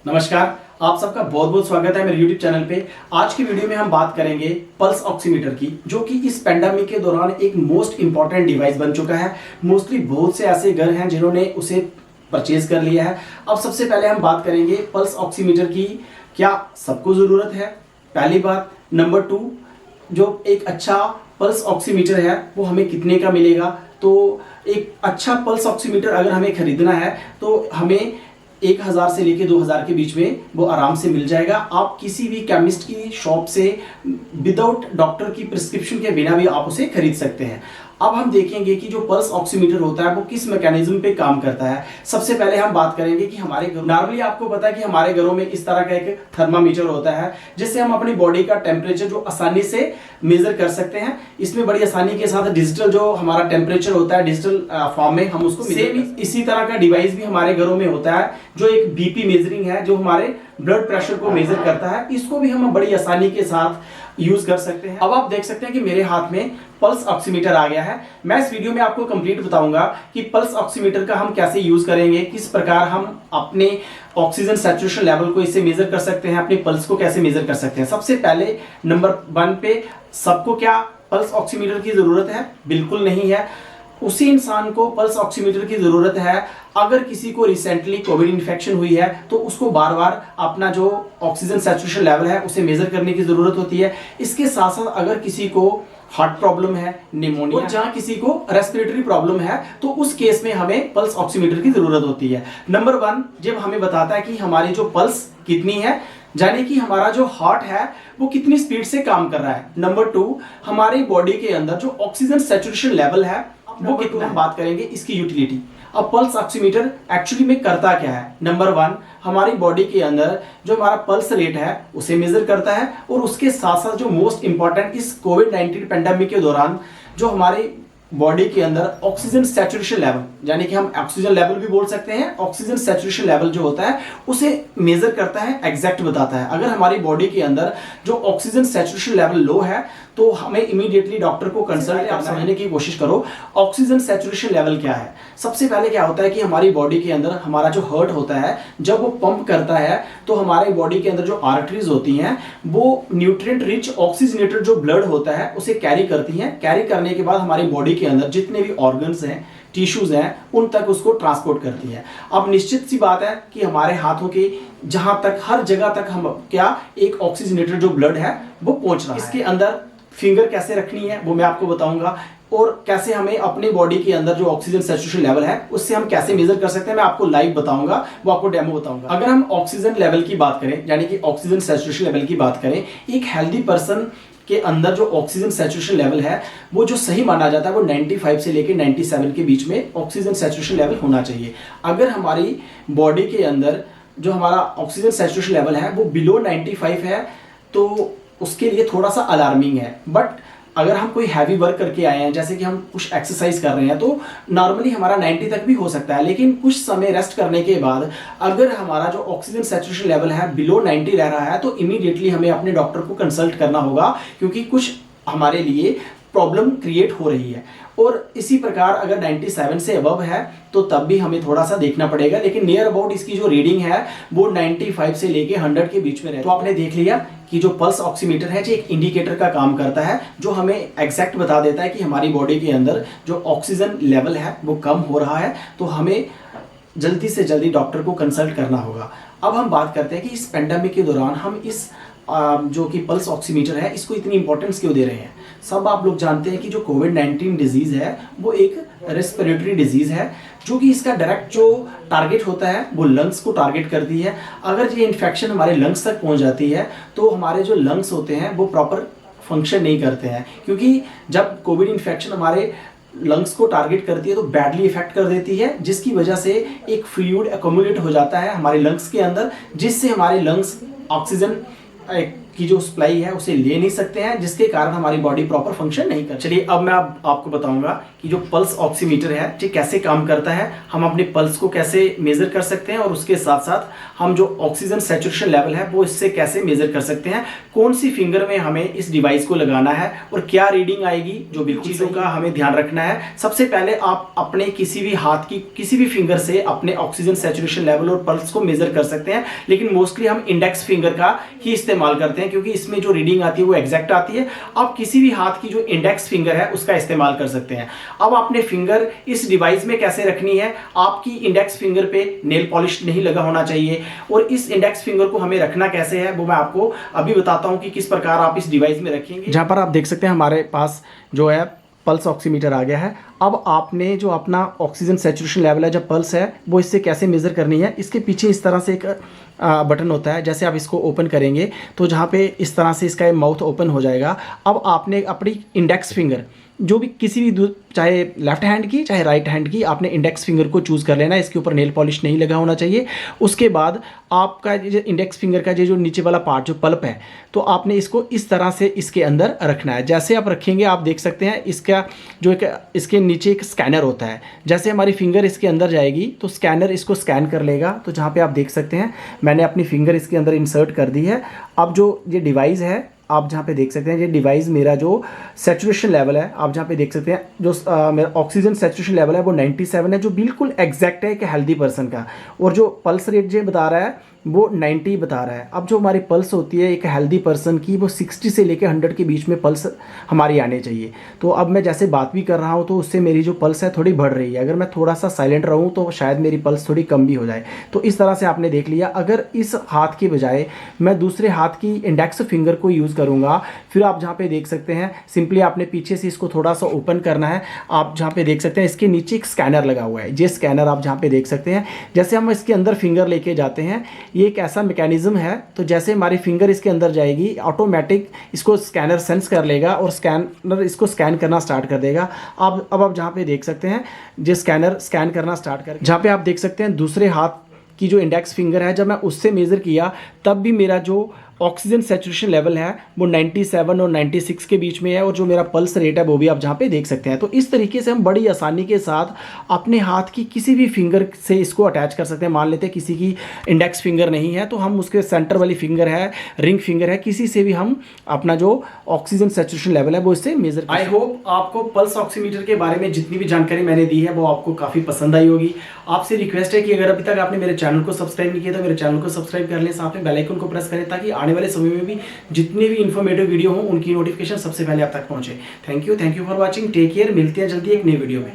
नमस्कार, आप सबका बहुत बहुत स्वागत है मेरे YouTube चैनल पे। आज की वीडियो में हम बात करेंगे पल्स ऑक्सीमीटर की, जो कि इस पेंडेमिक के दौरान एक मोस्ट इंपॉर्टेंट डिवाइस बन चुका है। मोस्टली बहुत से ऐसे घर हैं जिन्होंने उसे परचेज कर लिया है। अब सबसे पहले हम बात करेंगे पल्स ऑक्सीमीटर की, क्या सबको ज़रूरत है, पहली बात। नंबर 2, जो एक अच्छा पल्स ऑक्सीमीटर है वो हमें कितने का मिलेगा। तो एक अच्छा पल्स ऑक्सीमीटर अगर हमें खरीदना है तो हमें 1000 से लेके 2000 के बीच में वो आराम से मिल जाएगा। आप किसी भी केमिस्ट की शॉप से विदाउट डॉक्टर की प्रिस्क्रिप्शन के बिना भी आप उसे खरीद सकते हैं। अब हम देखेंगे कि जो पल्स ऑक्सीमीटर होता है वो किस मैकेनिज्म पे काम करता है। सबसे पहले हम बात करेंगे कि हमारे घर नॉर्मली आपको पता है कि हमारे घरों में इस तरह का एक थर्मामीटर होता है जिससे हम अपनी बॉडी का टेम्परेचर जो आसानी से मेजर कर सकते हैं। इसमें बड़ी आसानी के साथ डिजिटल जो हमारा टेम्परेचर होता है डिजिटल फॉर्म में हम उसको सेम इसी तरह का डिवाइस भी हमारे घरों में होता है जो एक बीपी मेजरिंग है, जो हमारे ब्लड प्रेशर को मेजर करता है। इसको भी हम बड़ी आसानी के साथ यूज कर सकते हैं। अब आप देख सकते हैं कि मेरे हाथ में पल्स ऑक्सीमीटर आ गया है। मैं इस वीडियो में आपको कंप्लीट बताऊंगा कि पल्स ऑक्सीमीटर का हम कैसे यूज करेंगे, किस प्रकार हम अपने ऑक्सीजन सैचुरेशन लेवल को इससे मेजर कर सकते हैं, अपने पल्स को कैसे मेजर कर सकते हैं। सबसे पहले नंबर 1 पे सबको क्या पल्स ऑक्सीमीटर की जरूरत है? बिल्कुल नहीं है। उसी इंसान को पल्स ऑक्सीमीटर की जरूरत है अगर किसी को रिसेंटली कोविड इन्फेक्शन हुई है तो उसको बार बार अपना जो ऑक्सीजन सैचुरेशन लेवल है उसे मेजर करने की जरूरत होती है। इसके साथ साथ अगर किसी को हार्ट प्रॉब्लम है, निमोनिया, और जहां किसी को रेस्पिरेटरी प्रॉब्लम है तो उस केस में हमें पल्स ऑक्सीमीटर की जरूरत होती है। नंबर 1 जब हमें बताता है कि हमारी जो पल्स कितनी है, यानी कि हमारा जो हार्ट है वो कितनी स्पीड से काम कर रहा है। नंबर 2 हमारी बॉडी के अंदर जो ऑक्सीजन सैचुरेशन लेवल है वो कितना। हम बात करेंगे इसकी यूटिलिटी। अब पल्स ऑक्सीमीटर एक्चुअली में करता क्या है? नंबर 1 हमारी बॉडी के अंदर जो हमारा पल्स रेट है उसे मेजर करता है, और उसके साथ साथ जो मोस्ट इंपॉर्टेंट इस कोविड-19 पेंडेमिक के दौरान जो हमारी बॉडी के अंदर ऑक्सीजन सैचुरेशन लेवल, यानी कि हम ऑक्सीजन लेवल भी बोल सकते हैं, ऑक्सीजन सैचुरेशन लेवल जो होता है उसे मेजर करता है, एग्जैक्ट बताता है। अगर हमारी बॉडी के अंदर जो ऑक्सीजन सैचुरेशन लेवल लो है तो हमें इमीडिएटली डॉक्टर को कंसल्ट आप समझने की कोशिश करो ऑक्सीजन सैचुरेशन लेवल क्या है। सबसे पहले क्या होता है कि हमारी बॉडी के अंदर हमारा जो हार्ट होता है जब वो पंप करता है तो हमारे बॉडी के अंदर जो आर्टरीज होती हैं वो न्यूट्रिएंट रिच ऑक्सीजनेटेड जो ब्लड होता है उसे कैरी करती हैं। कैरी करने के बाद हमारी बॉडी के अंदर जितने भी ऑर्गन्स हैं, टिश्यूज हैं, उन तक उसको ट्रांसपोर्ट करती है। अब निश्चित सी बात है कि हमारे हाथों के जहां तक हर जगह तक हम क्या एक ऑक्सीजनेटेड जो ब्लड है वो पहुंच रहा है। इसके अंदर फिंगर कैसे रखनी है वो मैं आपको बताऊंगा, और कैसे हमें अपनी बॉडी के अंदर जो ऑक्सीजन सैचुरेशन लेवल है उससे हम कैसे मेजर कर सकते हैं मैं आपको लाइव बताऊंगा, वो आपको डेमो बताऊंगा। अगर हम ऑक्सीजन लेवल की बात करें, यानी कि ऑक्सीजन सैचुरेशन लेवल की बात करें, एक हेल्दी पर्सन के अंदर जो ऑक्सीजन सैचुरेशन लेवल है वो जो सही माना जाता है वो 95 से लेके 97 के बीच में ऑक्सीजन सैचुरेशन लेवल होना चाहिए। अगर हमारी बॉडी के अंदर जो हमारा ऑक्सीजन सैचुरेशन लेवल है वो बिलो 95 है तो उसके लिए थोड़ा सा अलार्मिंग है। बट अगर हम कोई हैवी वर्क करके आए हैं, जैसे कि हम कुछ एक्सरसाइज कर रहे हैं, तो नॉर्मली हमारा 90 तक भी हो सकता है, लेकिन कुछ समय रेस्ट करने के बाद अगर हमारा जो ऑक्सीजन सैचुरेशन लेवल है बिलो 90 रह रहा है तो इमीडिएटली हमें अपने डॉक्टर को कंसल्ट करना होगा, क्योंकि कुछ हमारे लिए प्रॉब्लम क्रिएट हो रही है। और इसी प्रकार अगर 97 से अबव है तो तब भी हमें थोड़ा सा देखना पड़ेगा, लेकिन नियर अबाउट इसकी जो रीडिंग है वो 95 से लेके 100 के बीच में रहती है। तो आपने देख लिया कि जो पल्स ऑक्सीमीटर है जो एक इंडिकेटर का काम करता है, जो हमें एग्जैक्ट बता देता है कि हमारी बॉडी के अंदर जो ऑक्सीजन लेवल है वो कम हो रहा है, तो हमें जल्दी से जल्दी डॉक्टर को कंसल्ट करना होगा। अब हम बात करते हैं कि इस पेंडेमिक के दौरान हम इस जो कि पल्स ऑक्सीमीटर है इसको इतनी इंपॉर्टेंस क्यों दे रहे हैं। सब आप लोग जानते हैं कि जो कोविड-19 डिजीज है वो एक रेस्पिरेटरी डिजीज है, जो कि इसका डायरेक्ट जो टारगेट होता है वो लंग्स को टारगेट करती है। अगर ये इन्फेक्शन हमारे लंग्स तक पहुंच जाती है तो हमारे जो लंग्स होते हैं वो प्रॉपर फंक्शन नहीं करते हैं, क्योंकि जब कोविड इन्फेक्शन हमारे लंग्स को टारगेट करती है तो बैडली इफेक्ट कर देती है, जिसकी वजह से एक फ्लूइड एक्युमुलेट हो जाता है हमारे लंग्स के अंदर, जिससे हमारे लंग्स ऑक्सीजन की जो सप्लाई है उसे ले नहीं सकते हैं, जिसके कारण हमारी बॉडी प्रॉपर फंक्शन नहीं कर। चलिए अब मैं आपको बताऊंगा कि जो पल्स ऑक्सीमीटर है ये कैसे काम करता है, हम अपने पल्स को कैसे मेजर कर सकते हैं और उसके साथ साथ हम जो ऑक्सीजन सैचुरेशन लेवल है वो इससे कैसे मेजर कर सकते हैं, कौन सी फिंगर में हमें इस डिवाइस को लगाना है और क्या रीडिंग आएगी, जो भी चीज़ों का हमें ध्यान रखना है। सबसे पहले आप अपने किसी भी हाथ की किसी भी फिंगर से अपने ऑक्सीजन सैचुरेशन लेवल और पल्स को मेजर कर सकते हैं, लेकिन मोस्टली हम इंडेक्स फिंगर का ही इस्तेमाल करते हैं क्योंकि इसमें जो रीडिंग आती है वो एग्जैक्ट आती है। आप किसी भी हाथ की जो इंडेक्स फिंगर है उसका इस्तेमाल कर सकते हैं। अब आपने फिंगर इस डिवाइस में कैसे रखनी है, आपकी इंडेक्स फिंगर पे नेल पॉलिश नहीं लगा होना चाहिए और इस इंडेक्स फिंगर को हमें रखना कैसे है वो मैं आपको अभी बताता हूं कि किस प्रकार आप इस डिवाइस में रखेंगे। जहां पर आप देख सकते हैं हमारे पास जो है पल्स ऑक्सीमीटर आ गया है। अब आपने जो अपना ऑक्सीजन सैचुरेशन लेवल है, जब पल्स है वो इससे कैसे मेज़र करनी है, इसके पीछे इस तरह से एक बटन होता है। जैसे आप इसको ओपन करेंगे तो जहाँ पे इस तरह से इसका माउथ ओपन हो जाएगा। अब आपने अपनी इंडेक्स फिंगर जो भी किसी भी चाहे लेफ्ट हैंड की चाहे राइट हैंड की, आपने इंडेक्स फिंगर को चूज़ कर लेना है। इसके ऊपर नेल पॉलिश नहीं लगा होना चाहिए। उसके बाद आपका जो इंडेक्स फिंगर का जो नीचे वाला पार्ट जो पल्प है, तो आपने इसको इस तरह से इसके अंदर रखना है। जैसे आप रखेंगे आप देख सकते हैं इसका जो एक इसके नीचे एक स्कैनर होता है। जैसे हमारी फिंगर इसके अंदर जाएगी तो स्कैनर इसको स्कैन कर लेगा। तो जहाँ पे आप देख सकते हैं मैंने अपनी फिंगर इसके अंदर इंसर्ट कर दी है। अब जो ये डिवाइस है आप जहाँ पे देख सकते हैं ये डिवाइस मेरा जो सैचुरेशन लेवल है, आप जहाँ पे देख सकते हैं जो मेरा ऑक्सीजन सैचुरेशन लेवल है वो 97 है, जो बिल्कुल एग्जैक्ट है एक हेल्दी पर्सन का। और जो पल्स रेट जो बता रहा है वो 90 बता रहा है। अब जो हमारी पल्स होती है एक हेल्दी पर्सन की वो 60 से लेकर 100 के बीच में पल्स हमारी आने चाहिए। तो अब मैं जैसे बात भी कर रहा हूँ तो उससे मेरी जो पल्स है थोड़ी बढ़ रही है। अगर मैं थोड़ा सा साइलेंट रहूँ तो शायद मेरी पल्स थोड़ी कम भी हो जाए। तो इस तरह से आपने देख लिया। अगर इस हाथ के बजाय मैं दूसरे हाथ की इंडेक्स फिंगर को यूज़ करूँगा, फिर आप जहाँ पे देख सकते हैं सिंपली आपने पीछे से इसको थोड़ा सा ओपन करना है। आप जहाँ पे देख सकते हैं इसके नीचे एक स्कैनर लगा हुआ है। ये स्कैनर आप जहाँ पे देख सकते हैं, जैसे हम इसके अंदर फिंगर लेके जाते हैं ये एक ऐसा मैकेनिज्म है। तो जैसे हमारी फिंगर इसके अंदर जाएगी ऑटोमेटिक इसको स्कैनर सेंस कर लेगा और स्कैनर इसको स्कैन करना स्टार्ट कर देगा। अब आप जहाँ पे देख सकते हैं जो स्कैनर स्कैन करना स्टार्ट कर, जहाँ पे आप देख सकते हैं दूसरे हाथ की जो इंडेक्स फिंगर है, जब मैं उससे मेज़र किया तब भी मेरा जो ऑक्सीजन सैचुरेशन लेवल है वो 97 और 96 के बीच में है। और जो मेरा पल्स रेट है वो भी आप जहाँ पे देख सकते हैं। तो इस तरीके से हम बड़ी आसानी के साथ अपने हाथ की किसी भी फिंगर से इसको अटैच कर सकते हैं। मान लेते हैं किसी की इंडेक्स फिंगर नहीं है तो हम उसके सेंटर वाली फिंगर है, रिंग फिंगर है, किसी से भी हम अपना जो ऑक्सीजन सैचुरेशन लेवल है वो इससे मेजर। आई होप आपको पल्स ऑक्सीमीटर के बारे में जितनी भी जानकारी मैंने दी है वो आपको काफ़ी पसंद आई होगी। आपसे रिक्वेस्ट है कि अगर अभी तक आपने मेरे चैनल को सब्सक्राइब नहीं किया तो मेरे चैनल को सब्सक्राइब कर लें, साथ में बेल आइकन को प्रेस करें ताकि आने वाले समय में भी जितने भी इंफॉर्मेटिव वीडियो हो उनकी नोटिफिकेशन सबसे पहले आप तक पहुंचे। Thank you for watching, take care. मिलते हैं जल्दी एक नई वीडियो में।